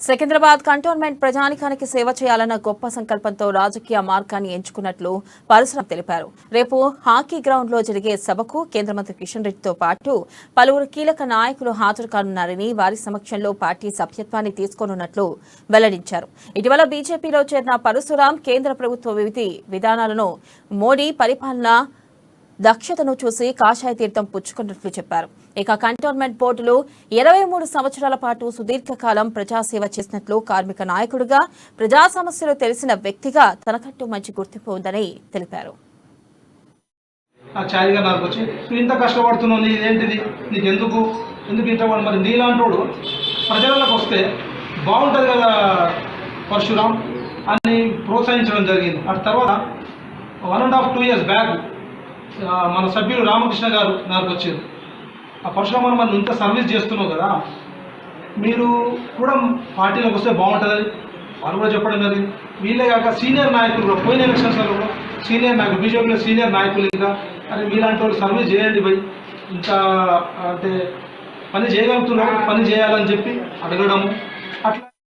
Secunderabad cantonment ప్రజానికానికి సేవ చేయాలన్న గొప్ప సంకల్పంతో రాజకీయ మార్గాన్ని ఎంచుకున్నట్లు పరశురాం తెలిపారు. రేపు హాకీ గ్రౌండ్ లో జరిగే సభకు కేంద్ర మంత్రి కిషన్ రెడ్డితో పాటు పలువురు కీలక నాయకులు హాజరు కానున్నారని, వారి సమక్షంలో పార్టీ సభ్యత్వాన్ని తీసుకోనున్నట్లు వెల్లడించారు. ఇటీవల బీజేపీలో చేరిన పరశురాం కేంద్ర ప్రభుత్వ విధానాలను, మోడీ పరిపాలన దక్షతను చూసి కాషాయ తీర్థం పుచ్చుకున్నట్లు చెప్పారు. ఇక కంటోన్మెంట్ బోర్డులో 23 సంవత్సరాల పాటు సుదీర్ఘకాలం ప్రజాసేవ చేసినట్లు, కార్మిక నాయకుడిగా, ప్రజా సమస్యలు తెలిసిన వ్యక్తిగా తనకంటూ మంచి గుర్తింపు ఉందని తెలిపారు. ఇంత కష్టపడుతున్నావు, నీదేంటిది, నీకు ఎందుకు ఇంత మరి నీలాంటోడు ప్రజలకు వస్తే బాగుంటుంది కదా పరశురాం అని ప్రోత్సహించడం జరిగింది. ఆ తర్వాత 1.5-2 years బ్యాక్ మన సభ్యులు రామకృష్ణ గారు నాకు వచ్చారు. ఆ పరశురామని మనం ఇంత సర్వీస్ చేస్తున్నావు కదా, మీరు కూడా పార్టీలోకి వస్తే బాగుంటుందని వాళ్ళు కూడా చెప్పడం జరిగింది. వీళ్ళే కాక సీనియర్ నాయకులు కూడా పోయిన ఎలక్షన్స్లో కూడా సీనియర్ నాయకులు, బీజేపీలో సీనియర్ నాయకులు ఇంకా అరే మీలాంటి వాళ్ళు సర్వీస్ చేయండి భయ్, ఇంత అంటే పని చేయగలుగుతున్నారు, పని చేయాలని చెప్పి అడగడము అట్లా